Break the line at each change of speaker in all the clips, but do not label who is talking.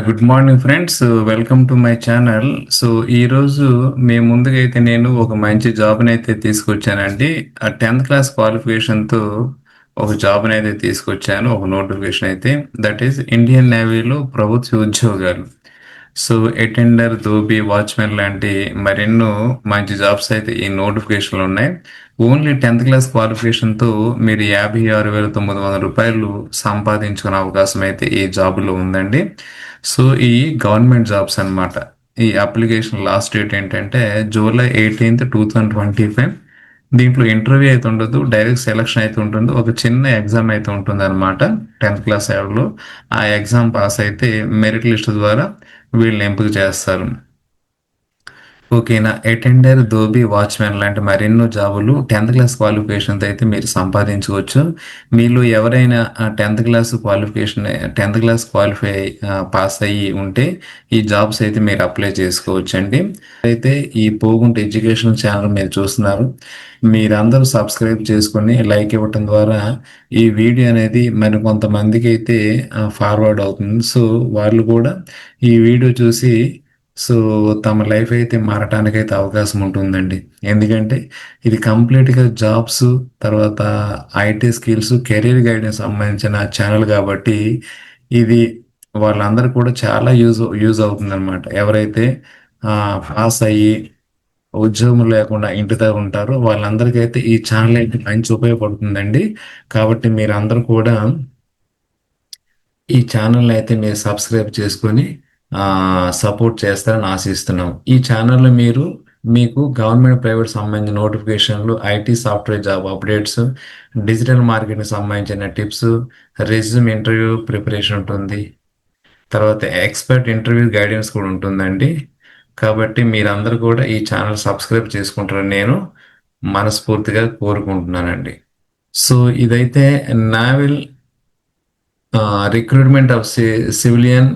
Good morning friends. Welcome to my channel. So ఈరోజు మేము ముందుగా అయితే నేను ఒక మంచి జాబ్ని అయితే తీసుకొచ్చానండి. ఆ 10th క్లాస్ క్వాలిఫికేషన్తో ఒక జాబ్ని అయితే తీసుకొచ్చాను, ఒక నోటిఫికేషన్ అయితే. దట్ ఈస్ ఇండియన్ నేవీలో ప్రభుత్వ ఉద్యోగాలు. సో అటెండర్, ధోబీ, వాచ్మెన్ లాంటి మరెన్నో మంచి జాబ్స్ అయితే ఈ నోటిఫికేషన్లు ఉన్నాయి. ఓన్లీ 10th క్లాస్ క్వాలిఫికేషన్తో మీరు 56,900 రూపాయలు సంపాదించుకునే అవకాశం అయితే ఈ జాబులో ఉందండి. సో ఈ గవర్నమెంట్ జాబ్స్ అన్నమాట. ఈ అప్లికేషన్ లాస్ట్ డేట్ ఏంటంటే జూలై 18th 2025. దీంట్లో ఇంటర్వ్యూ అయితే ఉండదు, డైరెక్ట్ సెలక్షన్ అయితే ఉంటుంది. ఒక చిన్న ఎగ్జామ్ అయితే ఉంటుంది అనమాట 10th క్లాస్ లెవెల్లో. ఆ ఎగ్జామ్ పాస్ అయితే మెరిట్ లిస్ట్ ద్వారా వీళ్ళని ఎంపిక చేస్తారు. ఓకేనా. అటెండర్, ధోబీ, వాచ్మెన్ లాంటి మరెన్నో జాబులు 10th క్లాస్ క్వాలిఫికేషన్తో అయితే మీరు సంపాదించుకోవచ్చు. మీలో ఎవరైనా 10th class qualification 10th class qualify pass అయ్యి ఉంటే ఈ జాబ్స్ అయితే మీరు అప్లై చేసుకోవచ్చు అండి. అయితే ఈ పోగుంట ఎడ్యుకేషన్ ఛానల్ మీరు చూస్తున్నారు, మీరందరూ సబ్స్క్రైబ్ చేసుకొని లైక్ ఇవ్వటం ద్వారా ఈ వీడియో అనేది మరి కొంతమందికి అయితే ఫార్వర్డ్ అవుతుంది. సో వాళ్ళు కూడా ఈ వీడియో చూసి సో తమ లైఫ్ అయితే మారటానికైతే అవకాశం ఉంటుందండి. ఎందుకంటే ఇది కంప్లీట్గా జాబ్స్, తర్వాత ఐటీ స్కిల్స్, కెరీర్ గైడెన్స్ సంబంధించిన ఛానల్ కాబట్టి ఇది వాళ్ళందరూ కూడా చాలా యూజ్ అవుతుంది అనమాట. ఎవరైతే పాస్ అయ్యి ఉద్యోగం లేకుండా ఇంటి దగ్గర ఉంటారో వాళ్ళందరికైతే ఈ ఛానల్ అయితే మంచి ఉపయోగపడుతుందండి. కాబట్టి మీరందరూ కూడా ఈ ఛానల్ని అయితే మీరు సబ్స్క్రైబ్ చేసుకొని సపోర్ట్ చేస్తారని ఆశిస్తున్నాం. ఈ ఛానల్లో మీకు గవర్నమెంట్, ప్రైవేట్ సంబంధించిన నోటిఫికేషన్లు, IT software job updates, digital marketing సంబంధించిన టిప్స్, రెజ్యూమ్ ఇంటర్వ్యూ ప్రిపరేషన్ ఉంటుంది. తర్వాత ఎక్స్పర్ట్ ఇంటర్వ్యూ గైడెన్స్ కూడా ఉంటుందండి. కాబట్టి మీరందరూ కూడా ఈ ఛానల్ సబ్స్క్రైబ్ చేసుకుంటారని నేను మనస్ఫూర్తిగా కోరుకుంటున్నానండి. సో ఇదైతే naval recruitment of civilian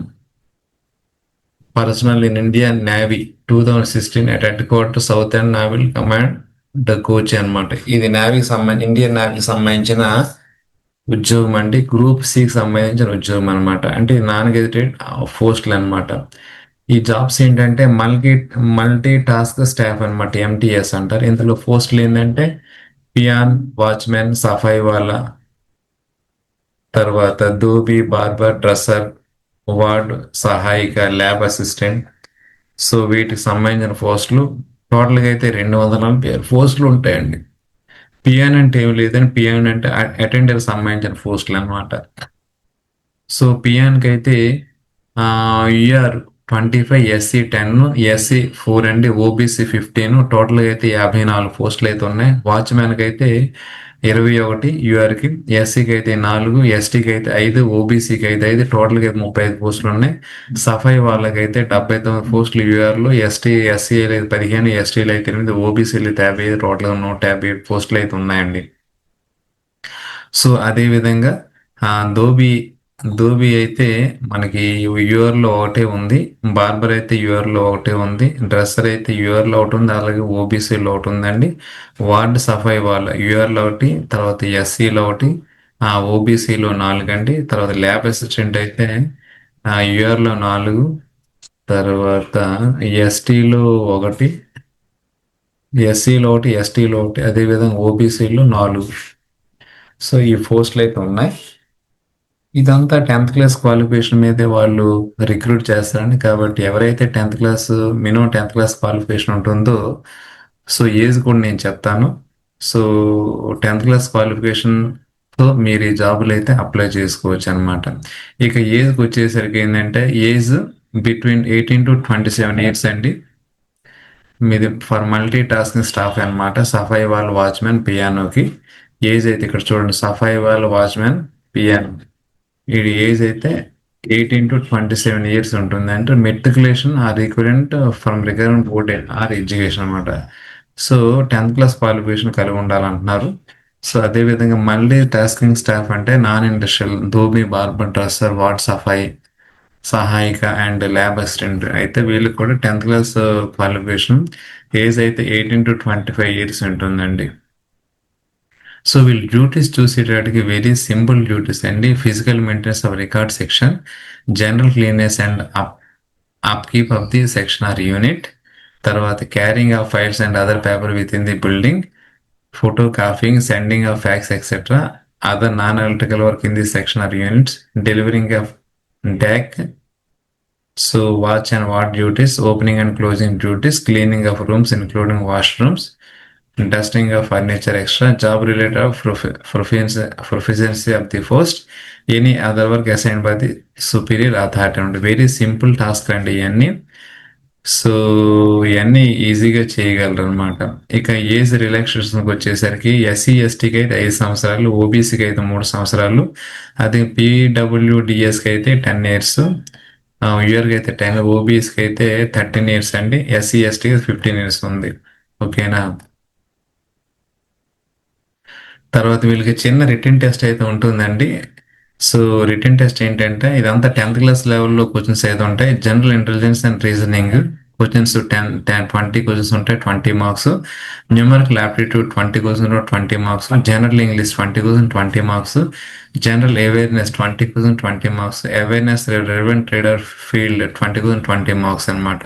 personnel in Indian navy 2016 at head quarter southern naval command the Kochi అనమాట. ఇది ఇండియన్ నేవీకి సంబంధించిన ఉద్యోగం అండి. గ్రూప్ సికి సంబంధించిన ఉద్యోగం అనమాట. అంటే నాన్ గెజిటెడ్ పోస్టులు అనమాట. ఈ జాబ్స్ ఏంటంటే మల్టీ టాస్క్ స్టాఫ్ అనమాట, ఎంటీఎస్ అంటారు. ఇందులో పోస్టులు ఏంటంటే పియాన్, వాచ్మెన్, సఫాయి వాళ్ళ, తర్వాత ధోబీ, బార్బర్, డ్రెస్సర్, వార్డ్ సహాయిక, ల్యాబ్ అసిస్టెంట్. సో వీటికి సంబంధించిన పోస్టులు టోటల్గా అయితే 240 పోస్టులు ఉంటాయండి. పియాన్ అంటే ఏమి లేదని, పియాన్ అంటే అటెండర్ సంబంధించిన పోస్టులు అనమాట. సో పియాన్కి అయితే యూఆర్ 25, ఎస్సీ 10, ఎస్సీ 4 అండి, ఓబీసీ 15, టోటల్గా అయితే 54 పోస్టులు అయితే ఉన్నాయి. వాచ్మెన్కి అయితే 21 యూఆర్కి, ఎస్సీకి అయితే 4, ఎస్టీకి అయితే 5, ఓబీసీకి అయితే 5, టోటల్గా 35 పోస్టులు ఉన్నాయి. సఫాయి వాళ్ళకైతే 79 పోస్టులు యూఆర్లో, ఎస్సీలు అయితే 15, ఎస్టీలు అయితే 8, ఓబీసీలు అయితే 55, టోటల్గా 157 పోస్టులు అయితే ఉన్నాయండి. సో అదే విధంగా ధోబీ ధోబీ అయితే మనకి యూఆర్లో ఒకటే ఉంది, బార్బర్ అయితే యూఆర్లో ఒకటే ఉంది, డ్రెస్సర్ అయితే యూఆర్లో ఒకటి ఉంది, అలాగే ఓబీసీలో ఒకటి ఉందండి. వార్డ్ సఫాయి వాళ్ళ యూఆర్లో ఒకటి, తర్వాత ఎస్సీలో ఒకటి, ఓబీసీలో 4 అండి. తర్వాత ల్యాబ్ అసిస్టెంట్ అయితే యూఆర్లో 4, తర్వాత ఎస్టీలో ఒకటి, ఎస్సీలో ఒకటి, ఎస్టీలో ఒకటి, అదేవిధంగా ఓబీసీలో 4. సో ఈ పోస్టులు అయితే ఉన్నాయి. ఇదంతా 10th క్లాస్ క్వాలిఫికేషన్ మీదే వాళ్ళు రిక్రూట్ చేస్తారండి. కాబట్టి ఎవరైతే 10th class minimum 10th class qualification ఉంటుందో, సో ఏజ్ కూడా నేను చెప్తాను. సో 10th క్లాస్ క్వాలిఫికేషన్తో మీరు ఈ జాబులు అయితే అప్లై చేసుకోవచ్చు అనమాట. ఇక ఏజ్కి వచ్చేసరికి ఏంటంటే ఏజ్ బిట్వీన్ 18 to 27 ఇయర్స్ అండి. మీది ఫర్ మల్టీ టాస్కింగ్ స్టాఫ్ అనమాట. సఫాయి వాళ్ళ, వాచ్మెన్, పియానోకి ఏజ్ అయితే ఇక్కడ చూడండి, సఫాయి వాళ్ళ, వాచ్మెన్, పియానో వీడి ఏజ్ అయితే 18 to 27 ఇయర్స్ ఉంటుంది. అంటే matriculation or equivalent from recurrent board or education అనమాట. సో 10th క్లాస్ క్వాలిఫికేషన్ కలిగి ఉండాలంటున్నారు. సో అదేవిధంగా మళ్ళీ టాస్కింగ్ స్టాఫ్ అంటే నాన్ ఇండస్ట్రియల్, ధోబీ, బార్బర్, డ్రెస్సర్, వార్డ్ సఫాయి, సహాయిక అండ్ ల్యాబ్ అసిస్టెంట్ అయితే వీళ్ళకి కూడా 10th క్లాస్ క్వాలిఫికేషన్. ఏజ్ అయితే 18 to 25 ఇయర్స్ ఉంటుందండి. సో వీళ్ళు డ్యూటీస్ చూసేటప్పటికి వెరీ సింపుల్ డ్యూటీస్ అండి. Physical maintenance of record section, general cleanness and upkeep of the section or unit, తర్వాత carrying of files and other paper within the building, photo copying, sending of fax, etc. Other non-electrical work in this section are units, delivering of deck, so watch and ward duties, opening and closing duties, cleaning of rooms including washrooms, dusting of furniture extra, job related of proficiency of the first, any other work assigned by the superior authority. Very simple task and ఇవన్నీ. So ఇవన్నీ ఈజీగా చేయగలరు అనమాట. ఇక age రిలాక్సేషన్కి వచ్చేసరికి SC ఎస్టీకి అయితే 5 సంవత్సరాలు, ఓబీసీకి అయితే 3 సంవత్సరాలు, అదే పీడబ్ల్యూడిఎస్కి అయితే 10 years, యూఆర్కి అయితే 10, ఓబీసీకి అయితే 13 years అండి, ఎస్సీ ఎస్టీకి 15 years ఉంది. ఓకేనా. తర్వాత వీళ్ళకి చిన్న రిటర్న్ టెస్ట్ అయితే ఉంటుందండి. సో రిటర్న్ టెస్ట్ ఏంటంటే ఇదంతా 10th క్లాస్ లెవెల్లో క్వశ్చన్స్ అయితే ఉంటాయి. General intelligence and reasoning questions 20 questions ఉంటాయి, 20 marks. Numerical aptitude 20 questions, 20 marks. General English 20 questions, 20 marks. General awareness 20 questions, 20 marks. Awareness relevant trader field 20 questions, 20 marks అనమాట.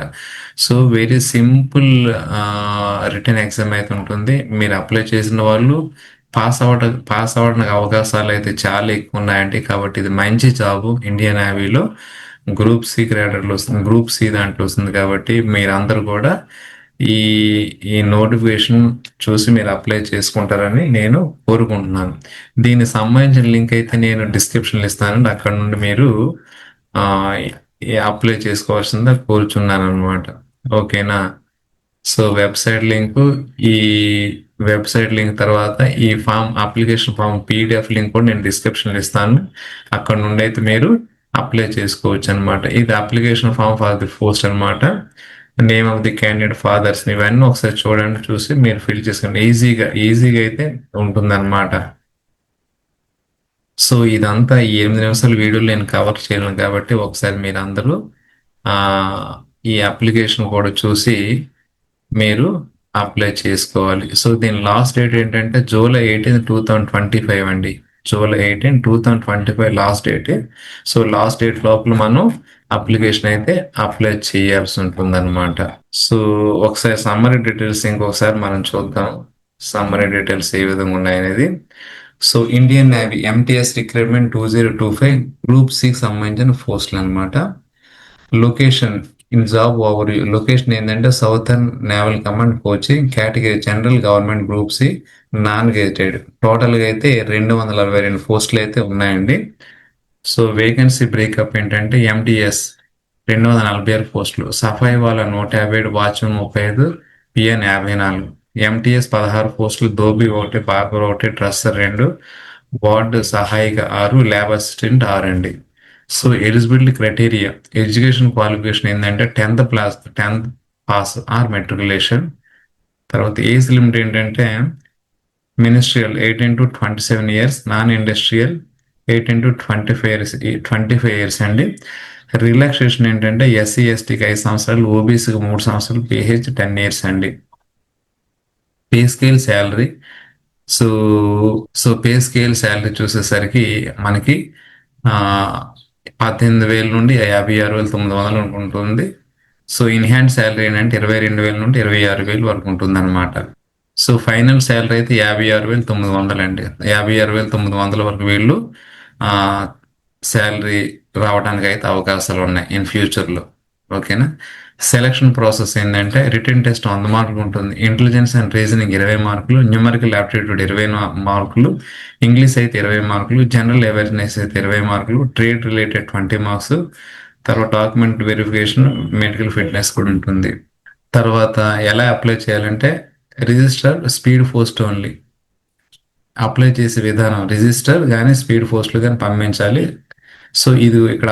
So very simple return exam అయితే ఉంటుంది. మీరు apply చేసిన వాళ్ళు pass అవ్వడానికి అవకాశాలు అయితే చాలా ఎక్కువ ఉన్నాయండి. కాబట్టి ఇది మంచి జాబ్. ఇండియన్ నేవీలో గ్రూప్ సి క్యాడర్లో వస్తుంది, గ్రూప్ సి దాంట్లో వస్తుంది. కాబట్టి మీరందరూ కూడా ఈ ఈ నోటిఫికేషన్ చూసి మీరు అప్లై చేసుకుంటారని నేను కోరుకుంటున్నాను. దీనికి సంబంధించిన లింక్ అయితే నేను డిస్క్రిప్షన్లో ఇస్తానండి. అక్కడ నుండి మీరు ఆ, అప్లై చేసుకోవాల్సిందిగా కోరుచున్నాను అనమాట. ఓకేనా. సో ఈ వెబ్సైట్ లింక్ తర్వాత ఈ అప్లికేషన్ ఫామ్ పీడిఎఫ్ లింక్ కూడా నేను డిస్క్రిప్షన్లో ఇస్తాను. అక్కడ నుండి అయితే మీరు అప్లై చేసుకోవచ్చు అనమాట. ఇది application form for the post అనమాట. Name of the candidate, father's, ఇవన్నీ ఒకసారి చూడండి, చూసి మీరు ఫిల్ చేసుకోండి. ఈజీగా అయితే ఉంటుందన్నమాట. సో ఇదంతా ఈ 8 నిమిషాల వీడియోలో నేను కవర్ చేయను కాబట్టి ఒకసారి మీరు అందరూ ఈ అప్లికేషన్ కూడా చూసి మీరు అప్లై చేసుకోవాలి. సో దీని లాస్ట్ డేట్ ఏంటంటే July 18, 2025 అండి. July 18, 2025 last date. So last date లోపల మనం అప్లికేషన్ అయితే అప్లై చేయాల్సి ఉంటుంది అనమాట. సో ఒకసారి సమ్మరీ డీటెయిల్స్ ఇంకొకసారి మనం చూద్దాం. సమ్మరీ డీటెయిల్స్ ఏ విధంగా ఉన్నాయనేది. So Indian navy MTS recruitment 2025 group C సంబంధించిన పోస్టులు అనమాట. Location in job over location ఏంటంటే southern naval command coaching, category general, government group C, non gazetted. టోటల్గా అయితే 242 పోస్టులు అయితే ఉన్నాయండి. సో వేకెన్సీ బ్రేకప్ ఏంటంటే ఎంటీఎస్ 246 పోస్టులు, సఫాయి వాళ్ళ 157, వాచ్మెన్ 35, పిఎన్ 54. ఎంటీఎస్ 16 పోస్టులు, ధోబీ 1, బార్బర్ 1, డ్రెస్సర్ 2, వార్డ్ సహాయిక 6, ల్యాబ్ అసిస్టెంట్ 6 అండి. So eligibility criteria, education qualification ఏంటంటే 10th పాస్ ఆర్ మెట్రికులేషన్. తర్వాత ఏజ్ లిమిట్ ఏంటంటే ministerial 18 to 27 years, non industrial 18 to 25 years అండి. రిలాక్సేషన్ ఏంటంటే ఎస్సీ ఎస్టీకి 5 సంవత్సరాలు, ఓబీసీకి 3 సంవత్సరాలు, పిహెచ్ 10 years అండి. Pay scale salary, so pay scale salary చూసేసరికి మనకి 18,000 నుండి 56,900 ఉంటుంది. సో ఇన్ హ్యాండ్ శాలరీ ఏంటంటే 22,000 నుండి 26,000 వరకు ఉంటుంది అనమాట. సో ఫైనల్ శాలరీ అయితే 56,900 అండి. 56,900 వరకు వీళ్ళు శాలరీ రావడానికి అయితే అవకాశాలు ఉన్నాయి ఇన్ ఫ్యూచర్లో. ఓకేనా. సెలక్షన్ ప్రాసెస్ ఏంటంటే రిటర్న్ టెస్ట్ 100 మార్కులు ఉంటుంది, ఇంటెలిజెన్స్ అండ్ రీజనింగ్ 20 మార్కులు, న్యూమరికల్ ఆప్టిట్యూడ్ 20 మార్కులు, ఇంగ్లీష్ అయితే 20 మార్కులు, జనరల్ అవేర్నెస్ అయితే 20 మార్కులు, ట్రేడ్ రిలేటెడ్ 20 మార్క్స్, తర్వాత డాక్యుమెంట్ వెరిఫికేషన్, మెడికల్ ఫిట్నెస్ కూడా ఉంటుంది. తర్వాత ఎలా అప్లై చేయాలంటే register, speed post only. Apply చేసే విధానం రిజిస్టర్ కానీ స్పీడ్ పోస్ట్లు కానీ పంపించాలి. సో ఇది ఇక్కడ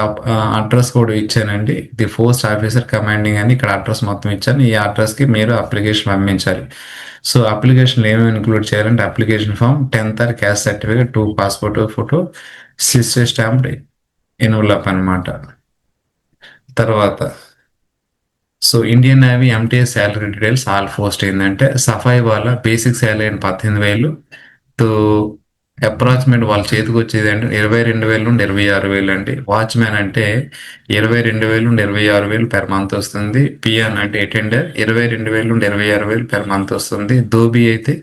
అడ్రస్ కూడా ఇచ్చానండి. ది పోస్ట్ ఆఫీసర్ కమాండింగ్ అని ఇక్కడ అడ్రస్ మొత్తం ఇచ్చాను. ఈ అడ్రస్కి మీరు అప్లికేషన్ పంపించాలి. సో అప్లికేషన్లో ఏమేమి ఇంక్లూడ్ చేయాలంటే application form, 10th or caste certificate, 2 passport photo, sister stamp, envelope అనమాట. తర్వాత so Indian navy MTS salary details all post ఏంటంటే సఫాయి వాళ్ళ బేసిక్ శాలరీ 18,000, సో అప్రాక్సిమేట్ వాళ్ళ చేతికి వచ్చేది అంటే 22,000 నుండి 26,000 అండి. వాచ్మెన్ అంటే 22,000 నుండి 26,000 పెర్ మంత్ వస్తుంది. పియాన్ అంటే అటెండర్ 22,000 నుండి 26,000 పెర్ మంత్ వస్తుంది. ధోబీ అయితే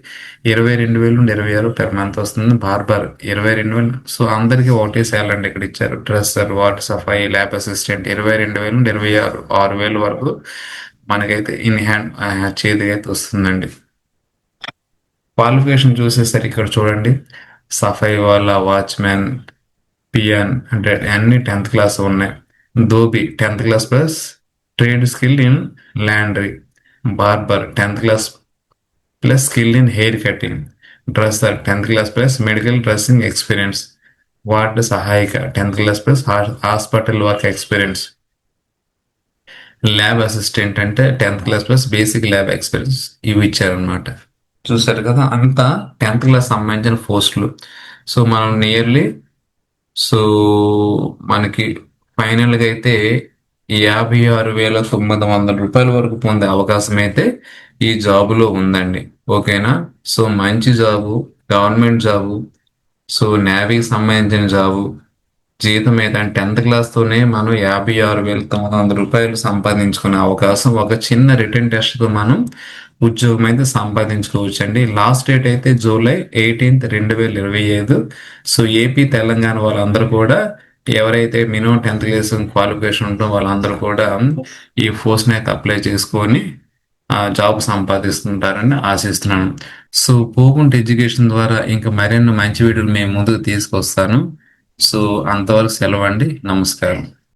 22,000 నుండి 26 పెర్ మంత్ వస్తుంది. బార్బర్ 22,000. సో అందరికీ ఒకటే శాలరీ అండి ఇక్కడ ఇచ్చారు. డ్రెస్సర్, వాటర్ సఫాయి, ల్యాబ్ అసిస్టెంట్ 22,000 నుండి 26,000 వరకు మనకైతే ఇన్ హ్యాండ్ చేతికి అయితే వస్తుందండి. క్వాలిఫికేషన్ చూసేసరికి ఇక్కడ చూడండి, సఫాయి వాళ్ళ, వాచ్మెన్, పియన్ అంటే అన్ని 10th క్లాస్ ఉన్నాయి. ధోబీ 10th class plus trade skill in laundry. Barber 10th class plus skill in hair cutting. Dresser 10th class plus medical dressing experience. Ward సహాయిక 10th class plus hospital work experience. Lab assistant అంటే 10th class plus basic lab experience. ఇవి ఇచ్చారనమాట. చూసారు కదా, అంతా 10th class సంబంధించిన పోస్టులు. So మనం నియర్లీ సో మనకి ఫైనల్గా అయితే 56,900 వరకు పొందే అవకాశం అయితే ఈ జాబులో ఉందండి. ఓకేనా? సో మంచి జాబు, గవర్నమెంట్ జాబు, సో నేవీకి సంబంధించిన జాబు. జీతం ఏదంటే 10th క్లాస్తోనే మనం 56,900 సంపాదించుకునే అవకాశం, ఒక చిన్న రిటర్న్ టెస్ట్తో మనం ఉద్యోగం అయితే సంపాదించుకోవచ్చు అండి. లాస్ట్ డేట్ అయితే జూలై 18, 2025. సో ఏపీ, తెలంగాణ వాళ్ళందరూ కూడా ఎవరైతే మినిమం 10th క్లాస్ క్వాలిఫికేషన్ ఉంటుందో వాళ్ళందరూ కూడా ఈ పోస్ట్ని అయితే అప్లై చేసుకొని జాబ్ సంపాదిస్తుంటారని ఆశిస్తున్నాను. సో పోకుంటే ఎడ్యుకేషన్ ద్వారా ఇంకా మరిన్ని మంచి వీడియోలు మేము ముందుకు తీసుకొస్తాను. సో అంతవరకు సెలవు అండి. నమస్కారం.